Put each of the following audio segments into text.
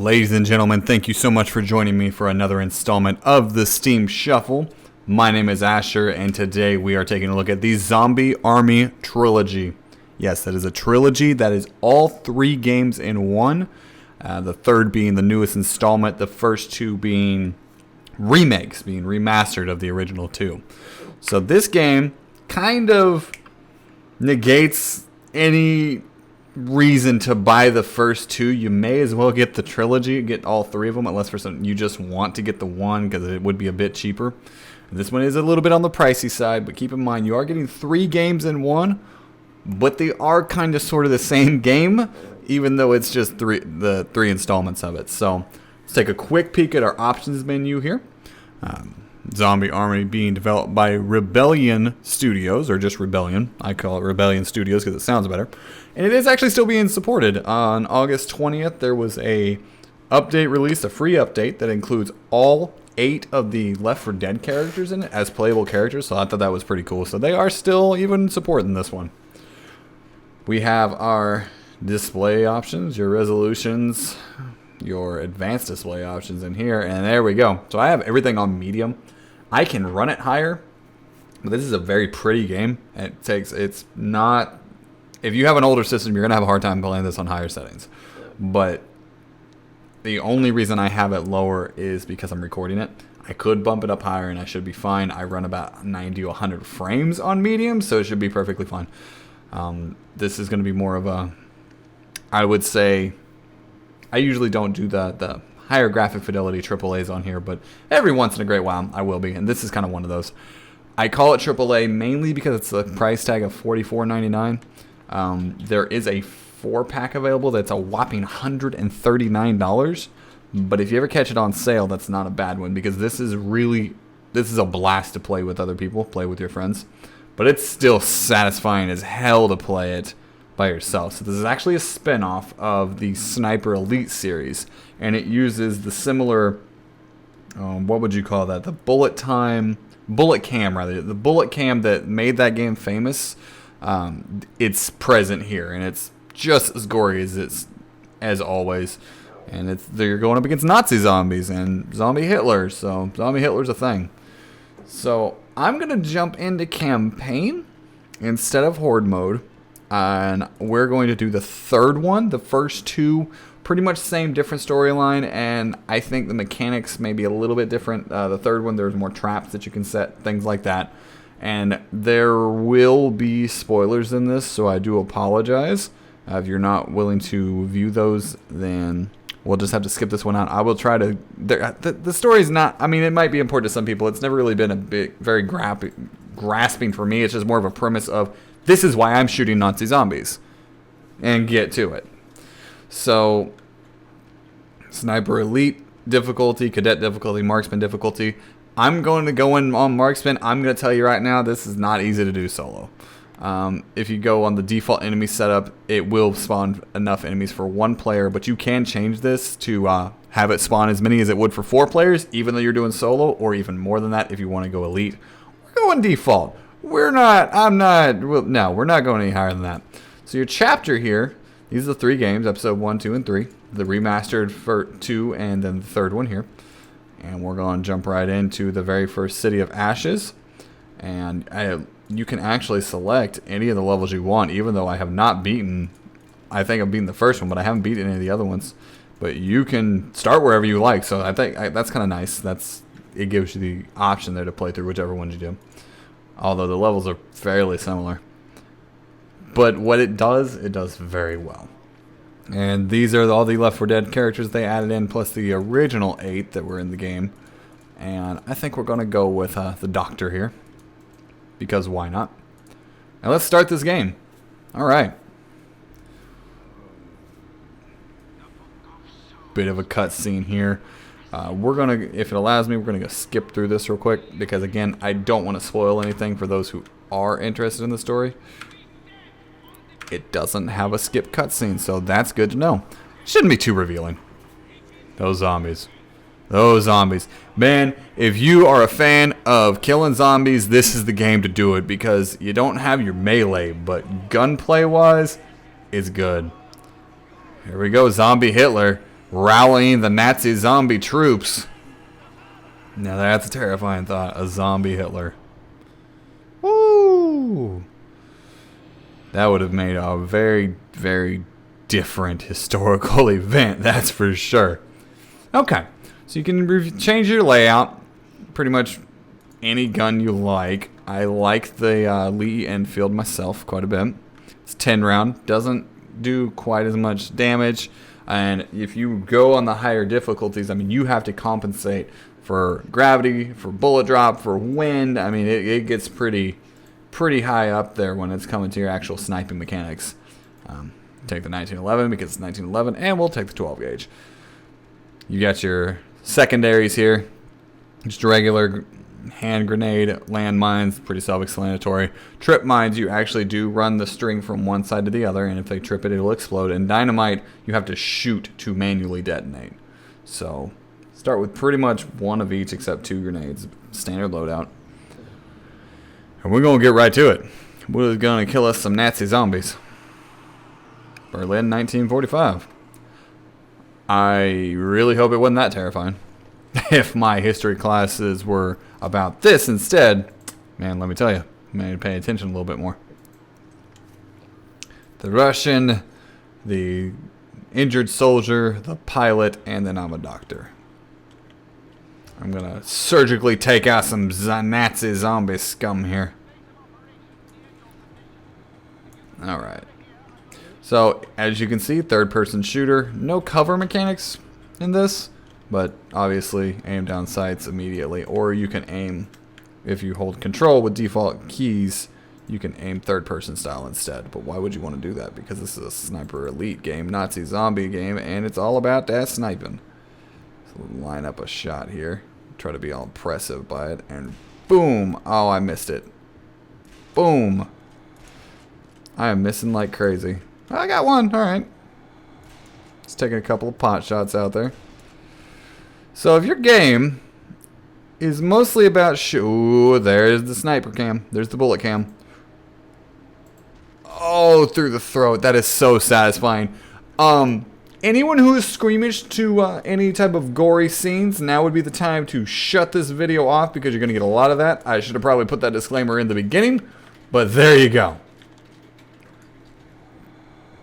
Ladies and gentlemen, thank you so much for joining me for another installment of the Steam Shuffle. My name is Asher, and today we are taking a look at the Zombie Army Trilogy. Yes, that is a trilogy. That is all 3 games in one. The third being the newest installment, the first 2 being remakes, being remastered of the original 2. So this game kind of negates any reason to buy the first 2. You may as well get the trilogy, get all 3 of them, unless for some you just want to get the one because it would be a bit cheaper. This one is a little bit on the pricey side, but keep in mind you are getting 3 games in one, but they are kind of sort of the same game, even though it's just the 3 installments of it. So let's take a quick peek at our options menu here. Zombie Army being developed by Rebellion Studios, or just Rebellion. I call it Rebellion Studios because it sounds better. And it is actually still being supported. On August 20th, there was a update released, a free update that includes all 8 of the Left 4 Dead characters in it as playable characters. So I thought that was pretty cool. So they are still even supporting this one. We have our display options, your resolutions, your advanced display options in here, and there we go. So I have everything on medium. I can run it higher, but this is a very pretty game. It's not, if you have an older system, you're gonna have a hard time playing this on higher settings. But the only reason I have it lower is because I'm recording it. I could bump it up higher and I should be fine. I run about 90 to 100 frames on medium, so it should be perfectly fine. This is gonna be more of a, I would say, I usually don't do the higher graphic fidelity AAAs on here, but every once in a great while I will be, and this is kind of one of those. I call it AAA mainly because it's a price tag of $44.99. There is a 4-pack available that's a whopping $139, but if you ever catch it on sale, that's not a bad one because this is a blast to play with other people, play with your friends, but it's still satisfying as hell to play it by yourself. So this is actually a spin-off of the Sniper Elite series, and it uses the similar, what would you call that? The bullet cam rather. The bullet cam that made that game famous. It's present here, and it's just as gory as always. And they're going up against Nazi zombies and zombie Hitler. So zombie Hitler's a thing. So I'm gonna jump into campaign instead of horde mode. And we're going to do the third one. The first 2, pretty much same, different storyline, and I think the mechanics may be a little bit different. The third one, there's more traps that you can set, things like that. And there will be spoilers in this, so I do apologize. If you're not willing to view those, then we'll just have to skip this one out. I will try to... The story's not... I mean, it might be important to some people. It's never really been very grasping for me. It's just more of a premise of... This is why I'm shooting Nazi zombies. And get to it. So, Sniper Elite difficulty, Cadet difficulty, Marksman difficulty. I'm going to go in on Marksman. I'm going to tell you right now, this is not easy to do solo. If you go on the default enemy setup, it will spawn enough enemies for 1 player. But you can change this to have it spawn as many as it would for 4 players, even though you're doing solo, or even more than that if you want to go Elite. We're going default. We're not going any higher than that. So your chapter here, these are the 3 games, episode 1, 2, and 3. The remastered for 2, and then the third one here. And we're going to jump right into the very first City of Ashes. And you can actually select any of the levels you want, even though I have not beaten, I think I've beaten the first one, but I haven't beaten any of the other ones. But you can start wherever you like, so I think that's kind of nice. It gives you the option there to play through whichever ones you do. Although the levels are fairly similar. But what it does very well. And these are all the Left 4 Dead characters they added in, plus the original 8 that were in the game. And I think we're going to go with the Doctor here. Because why not? And let's start this game. Alright. Bit of a cutscene here. We're going to, if it allows me, we're going to go skip through this real quick. Because again, I don't want to spoil anything for those who are interested in the story. It doesn't have a skip cutscene, so that's good to know. Shouldn't be too revealing. Those zombies. Those zombies. Man, if you are a fan of killing zombies, this is the game to do it. Because you don't have your melee, but gunplay-wise, it's good. Here we go, Zombie Hitler. rallying the Nazi zombie troops. Now that's a terrifying thought. A zombie Hitler. Woo! That would have made a very, very different historical event, that's for sure. Okay, so you can change your layout. Pretty much any gun you like. I like the Lee Enfield myself quite a bit. It's 10 round. Doesn't do quite as much damage. And if you go on the higher difficulties, I mean, you have to compensate for gravity, for bullet drop, for wind. I mean, it gets pretty high up there when it's coming to your actual sniping mechanics. Take the 1911 because it's 1911, and we'll take the 12 gauge. You got your secondaries here. Just regular hand grenade, landmines, pretty self-explanatory. Trip mines, you actually do run the string from one side to the other, and if they trip it, it'll explode. And dynamite, you have to shoot to manually detonate. So, start with pretty much one of each except 2 grenades. Standard loadout. And we're going to get right to it. We're going to kill us some Nazi zombies. Berlin, 1945. I really hope it wasn't that terrifying. If my history classes were about this instead, man, let me tell you, I need to pay attention a little bit more. The Russian, the injured soldier, the pilot, and then I'm a doctor. I'm gonna surgically take out some Nazi zombie scum here. Alright. So, as you can see, third-person shooter. No cover mechanics in this, but obviously aim down sights immediately. Or you can aim, if you hold control with default keys, you can aim third-person style instead. But why would you want to do that? Because this is a sniper elite game, Nazi zombie game, and it's all about that sniping. So we'll line up a shot here. Try to be all impressive by it, and boom! Oh, I missed it. Boom! I am missing like crazy. I got one. Alright. Just taking a couple of pot shots out there. So if your game is mostly about ooh, there's the sniper cam. There's the bullet cam. Oh, through the throat. That is so satisfying. Anyone who is squeamish to any type of gory scenes, now would be the time to shut this video off because you're going to get a lot of that. I should have probably put that disclaimer in the beginning, but there you go.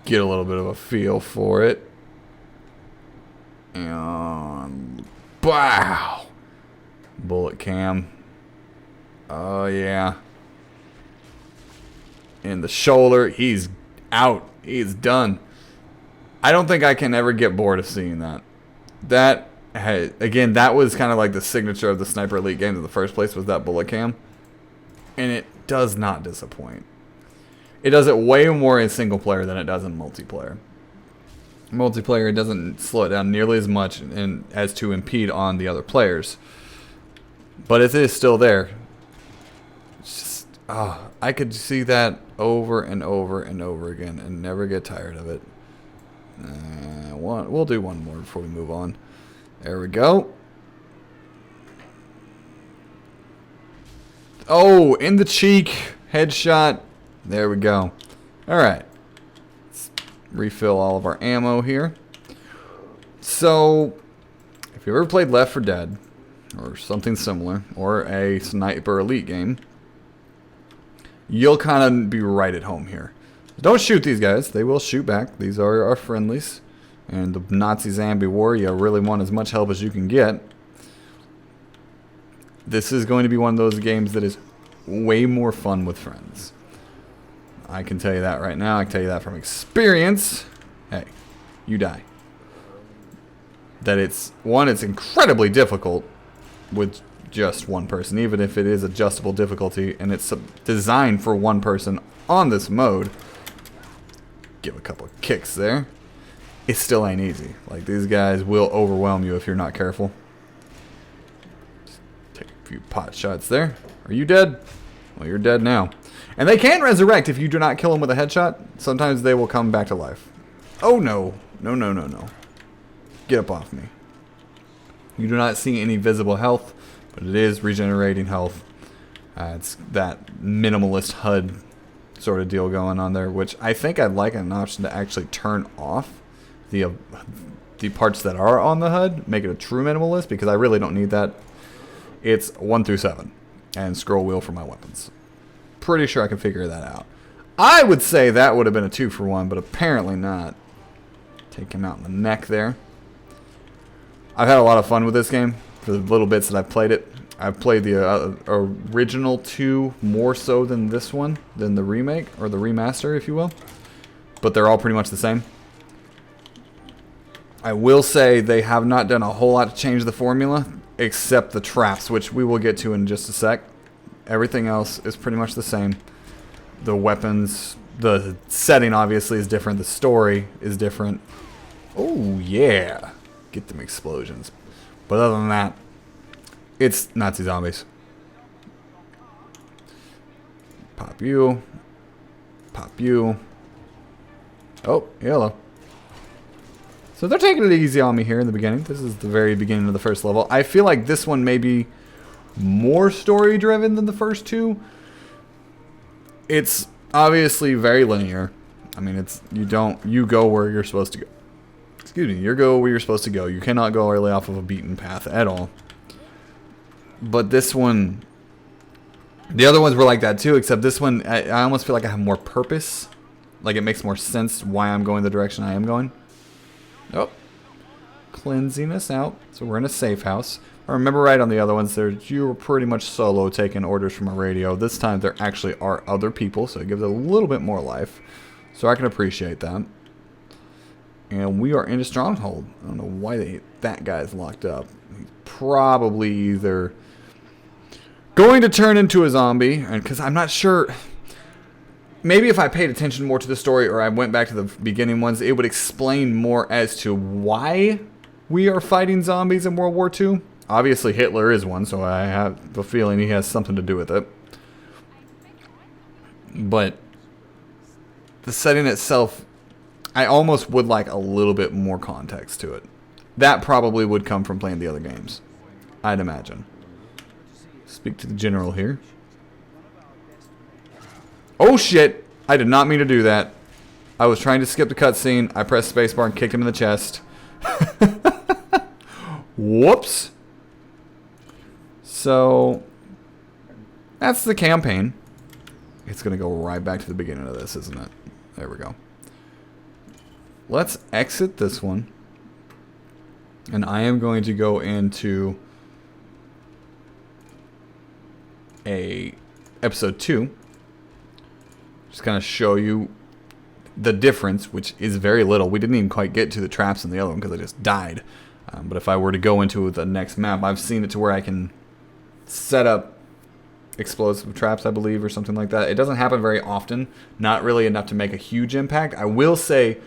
Get a little bit of a feel for it. And wow. Bullet cam. Oh yeah. In the shoulder. He's out. He's done. I don't think I can ever get bored of seeing that. That, again, that was kind of like the signature of the Sniper Elite games in the first place, was that bullet cam. And it does not disappoint. It does it way more in single player than it does in multiplayer. Multiplayer, it doesn't slow it down nearly as much as to impede on the other players. But it is still there. It's just, I could see that over and over and over again and never get tired of it. We'll do one more before we move on. There we go. Oh, in the cheek. Headshot. There we go. Alright. Let's refill all of our ammo here. So, if you ever played Left 4 Dead, or something similar, or a Sniper Elite game, you'll kind of be right at home here. Don't shoot these guys. They will shoot back. These are our friendlies. And the Nazi Zombie war, you really want as much help as you can get. This is going to be one of those games that is way more fun with friends. I can tell you that right now. I can tell you that from experience. Hey, you die. That it's incredibly difficult with just one person, even if it is adjustable difficulty and it's designed for one person on this mode. Give a couple of kicks there. It still ain't easy. Like, these guys will overwhelm you if you're not careful. Just take a few pot shots there. Are you dead? Well, you're dead now. And they can resurrect if you do not kill them with a headshot. Sometimes they will come back to life. Oh no. No, no, no, no. Get up off me. You do not see any visible health, but it is regenerating health. It's that minimalist HUD sort of deal going on there, which I think I'd like an option to actually turn off the the parts that are on the HUD, make it a true minimalist, because I really don't need that. It's 1 through 7, and scroll wheel for my weapons. Pretty sure I can figure that out. I would say that would have been a 2-for-1, but apparently not. Take him out in the neck there. I've had a lot of fun with this game for the little bits that I've played it. I've played the original 2 more so than this one, than the remake, or the remaster, if you will. But they're all pretty much the same. I will say they have not done a whole lot to change the formula, except the traps, which we will get to in just a sec. Everything else is pretty much the same. The weapons, the setting obviously is different. The story is different. Oh, yeah. Get them explosions. But other than that, it's Nazi Zombies. Pop you. Pop you. Oh, hello. So they're taking it easy on me here in the beginning. This is the very beginning of the first level. I feel like this one may be more story driven than the first 2. It's obviously very linear. I mean, you go where you're supposed to go. Excuse me, you go where you're supposed to go. You cannot go really off of a beaten path at all. But this one, the other ones were like that too, except this one, I almost feel like I have more purpose. Like it makes more sense why I'm going the direction I am going. Oh, cleansing us out. So we're in a safe house. I remember right on the other ones, you were pretty much solo taking orders from a radio. This time there actually are other people, so it gives it a little bit more life. So I can appreciate that. And we are in a stronghold. I don't know why that guy's locked up. He's probably either going to turn into a zombie, because I'm not sure. Maybe if I paid attention more to the story, or I went back to the beginning ones, it would explain more as to why we are fighting zombies in World War II. Obviously Hitler is one, so I have a feeling he has something to do with it. But the setting itself, I almost would like a little bit more context to it. That probably would come from playing the other games, I'd imagine. Speak to the general here. Oh shit! I did not mean to do that. I was trying to skip the cutscene. I pressed spacebar and kicked him in the chest. Whoops. So, that's the campaign. It's going to go right back to the beginning of this, isn't it? There we go. Let's exit this one. And I am going to go into episode 2. Just kind of show you the difference, which is very little. We didn't even quite get to the traps in the other one because I just died. But if I were to go into the next map, I've seen it to where I can set up explosive traps, I believe, or something like that. It doesn't happen very often. Not really enough to make a huge impact. I will say,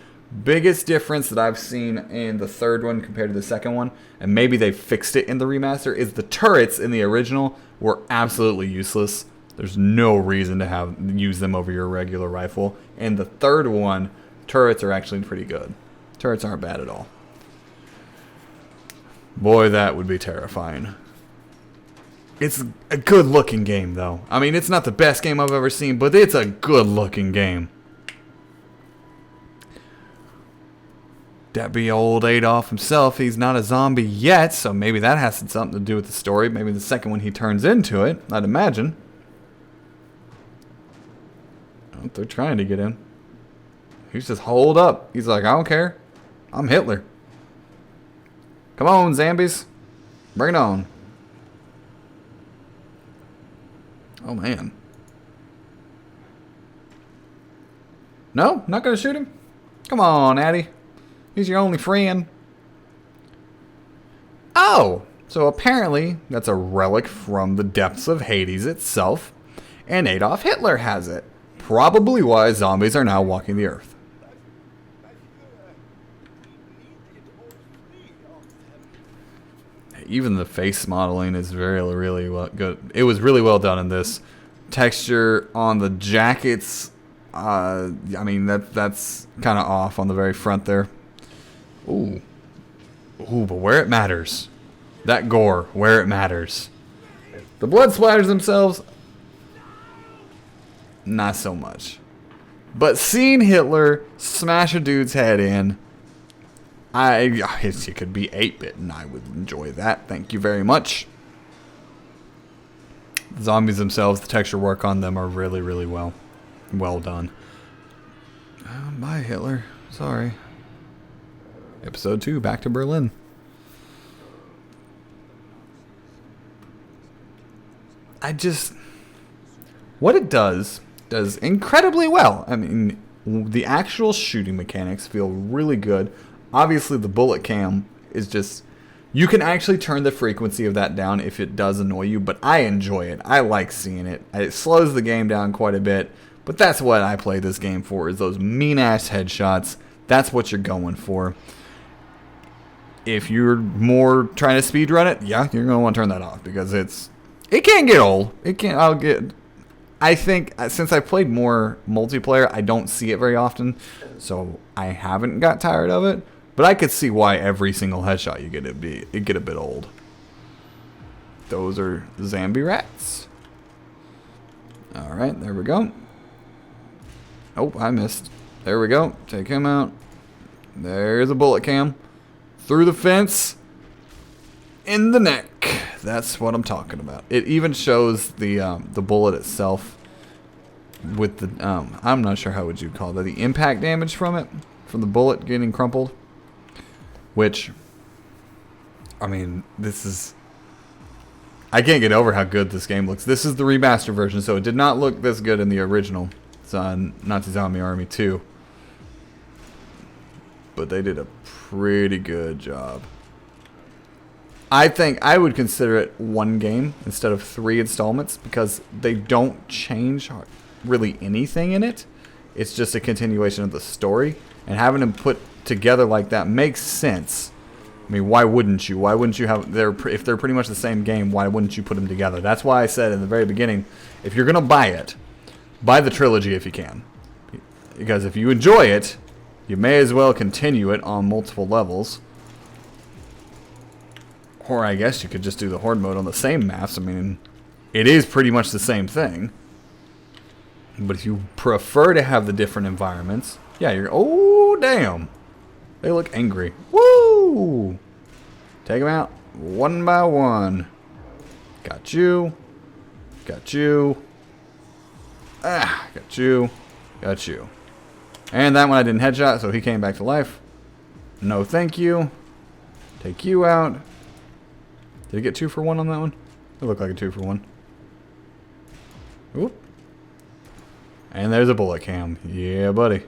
biggest difference that I've seen in the third one compared to the second one, and maybe they fixed it in the remaster, is the turrets in the original were absolutely useless. There's no reason to use them over your regular rifle. And the third one, turrets are actually pretty good. Turrets aren't bad at all. Boy, that would be terrifying. It's a good-looking game, though. I mean, it's not the best game I've ever seen, but it's a good-looking game. That be old Adolf himself. He's not a zombie yet, so maybe that has something to do with the story. Maybe the second one he turns into it, I'd imagine. Oh, they're trying to get in. He's just holed up. He's like, I don't care. I'm Hitler. Come on, Zambies. Bring it on. Oh, man. No? Not gonna shoot him? Come on, Addy. He's your only friend. Oh! So apparently, that's a relic from the depths of Hades itself. And Adolf Hitler has it. Probably why zombies are now walking the earth. Even the face modeling is really well good. It was really well done in this. Texture on the jackets, I mean that's kind of off on the very front there. Ooh, but where it matters, that gore, where it matters. The blood splatters themselves, not so much. But seeing Hitler smash a dude's head in, It could be 8-bit, and I would enjoy that. Thank you very much. The zombies themselves, the texture work on them are really, really well done. Bye, Hitler. Sorry. Episode 2, back to Berlin. What it does incredibly well. I mean, the actual shooting mechanics feel really good. Obviously, the bullet cam is just... You can actually turn the frequency of that down if it does annoy you, but I enjoy it. I like seeing it. It slows the game down quite a bit, but that's what I play this game for, is those mean-ass headshots. That's what you're going for. If you're more trying to speedrun it, yeah, you're going to want to turn that off, because it can get old. I think, since I played more multiplayer, I don't see it very often, so I haven't got tired of it. But I could see why every single headshot you get it get a bit old. Those are zombie rats. All right, there we go. Oh, I missed. There we go. Take him out. There's a bullet cam. Through the fence. In the neck. That's what I'm talking about. It even shows the bullet itself with the I'm not sure how would you call that, the impact damage from it, from the bullet getting crumpled. Which, I mean, I can't get over how good this game looks. This is the remaster version, so it did not look this good in the original. It's on Nazi Zombie Army 2. But they did a pretty good job. I think I would consider it one game instead of 3 installments, because they don't change really anything in it. It's just a continuation of the story, and having them put together like that makes sense. I mean, why wouldn't you? Why wouldn't you have if they're pretty much the same game? Why wouldn't you put them together? That's why I said in the very beginning, if you're gonna buy it, buy the trilogy if you can, because if you enjoy it, you may as well continue it on multiple levels. Or I guess you could just do the horde mode on the same maps. I mean, it is pretty much the same thing. But if you prefer to have the different environments, yeah, oh damn. They look angry. Woo! Take them out one by one. Got you. Got you. Ah, got you. Got you. And that one I didn't headshot, so he came back to life. No thank you. Take you out. Did he get 2 for 1 on that one? It looked like a 2 for 1. Oop. And there's a bullet cam. Yeah, buddy.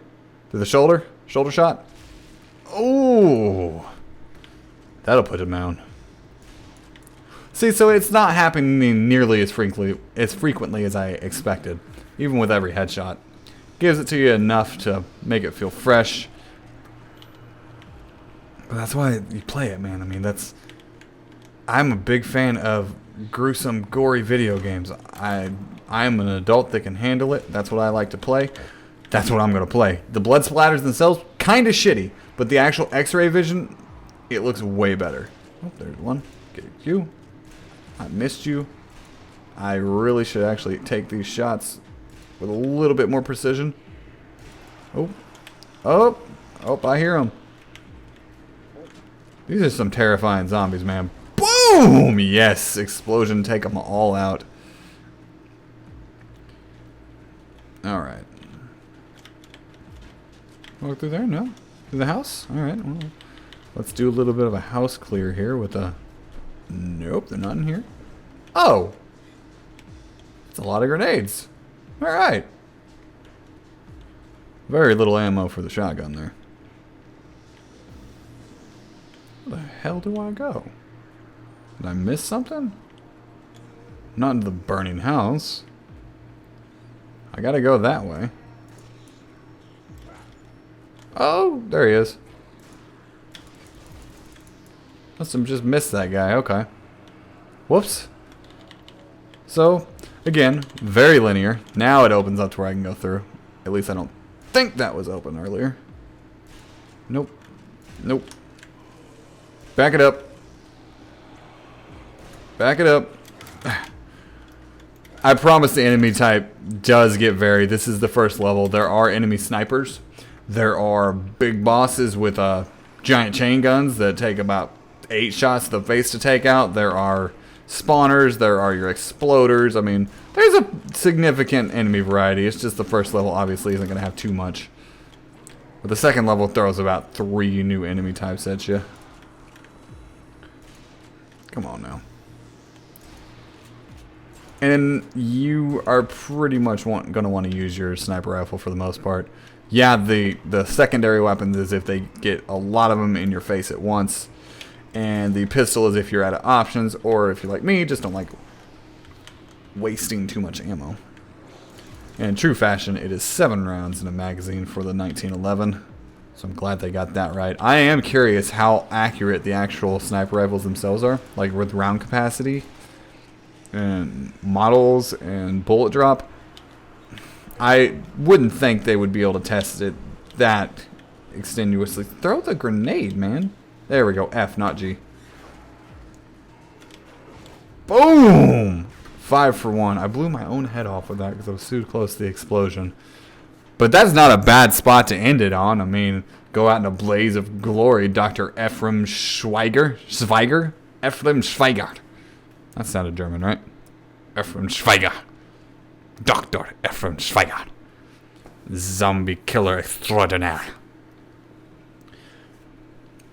To the shoulder. Shoulder shot. Oh, that'll put him down. See, so it's not happening nearly as frequently as I expected. Even with every headshot, gives it to you enough to make it feel fresh. But that's why you play it, man. I mean, I'm a big fan of gruesome, gory video games. I'm an adult that can handle it. That's what I like to play. That's what I'm going to play. The blood splatters themselves, kind of shitty. But the actual X-ray vision, it looks way better. Oh, there's one. Get you. I missed you. I really should actually take these shots with a little bit more precision. Oh. Oh. Oh, I hear them. These are some terrifying zombies, man. Boom! Yes. Explosion. Take them all out. Alright. Walk through there? No? Through the house? Alright. Well, let's do a little bit of a house clear here with a... Nope, they're not in here. Oh! It's a lot of grenades. Alright. Very little ammo for the shotgun there. Where the hell do I go? Did I miss something? Not into the burning house. I gotta go that way. Oh, there he is. Must have just missed that guy. Okay. Whoops. So, again, very linear. Now it opens up to where I can go through. At least I don't think that was open earlier. Nope. Nope. Back it up. Back it up. I promise the enemy type does get varied. This is the first level. There are enemy snipers. There are big bosses with giant chain guns that take about 8 shots to the face to take out. There are spawners. There are your exploders. I mean, there's a significant enemy variety. It's just the first level obviously isn't going to have too much. But the second level throws about 3 new enemy types at you. Come on now. And you are pretty much going to want to use your sniper rifle for the most part. Yeah, the secondary weapons is if they get a lot of them in your face at once. And the pistol is if you're out of options, or if you're like me, just don't like wasting too much ammo. And in true fashion, it is 7 rounds in a magazine for the 1911. So I'm glad they got that right. I am curious how accurate the actual sniper rifles themselves are, like with round capacity and models and bullet drop. I wouldn't think they would be able to test it that extenuously. Throw the grenade, man. There we go. F, not G. Boom! 5 for 1. I blew my own head off with that because I was too close to the explosion. But that's not a bad spot to end it on. I mean, go out in a blaze of glory, Dr. Ephraim Schweiger? Ephraim Schweiger. That sounded German, right? Ephraim Schweiger. Dr. Ephraim Schweiger. Zombie killer extraordinaire.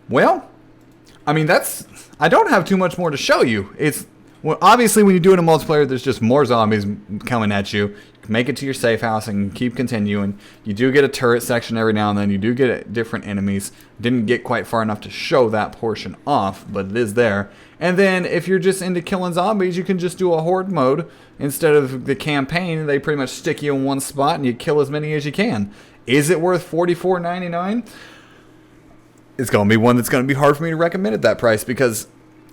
Well, I mean, I don't have too much more to show you. Well, obviously, when you do it in multiplayer, there's just more zombies coming at you. You can make it to your safe house and keep continuing. You do get a turret section every now and then. You do get different enemies. Didn't get quite far enough to show that portion off, but it is there. And then if you're just into killing zombies, you can just do a horde mode. Instead of the campaign, they pretty much stick you in one spot and you kill as many as you can. Is it worth $44.99? It's going to be one that's going to be hard for me to recommend at that price because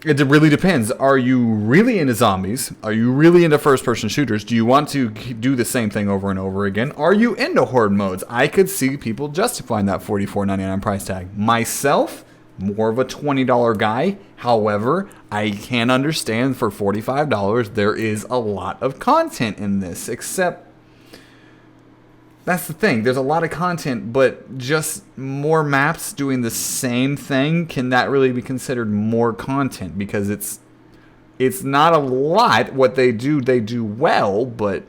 it really depends. Are you really into zombies? Are you really into first-person shooters? Do you want to do the same thing over and over again? Are you into horde modes? I could see people justifying that $44.99 price tag. Myself, more of a $20 guy. However, I can understand for $45 there is a lot of content in this, except that's the thing. There's a lot of content, but just more maps doing the same thing, can that really be considered more content? Because it's not a lot. What they do well, but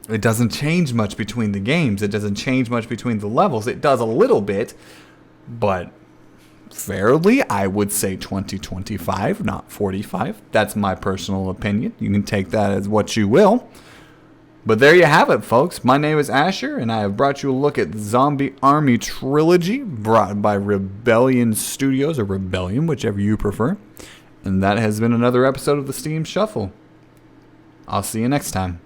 it doesn't change much between the games. It doesn't change much between the levels. It does a little bit, but fairly, I would say 20-25, not 45. That's my personal opinion. You can take that as what you will. But there you have it, folks. My name is Asher, and I have brought you a look at Zombie Army Trilogy, brought by Rebellion Studios, or Rebellion, whichever you prefer. And that has been another episode of the Steam Shuffle. I'll see you next time.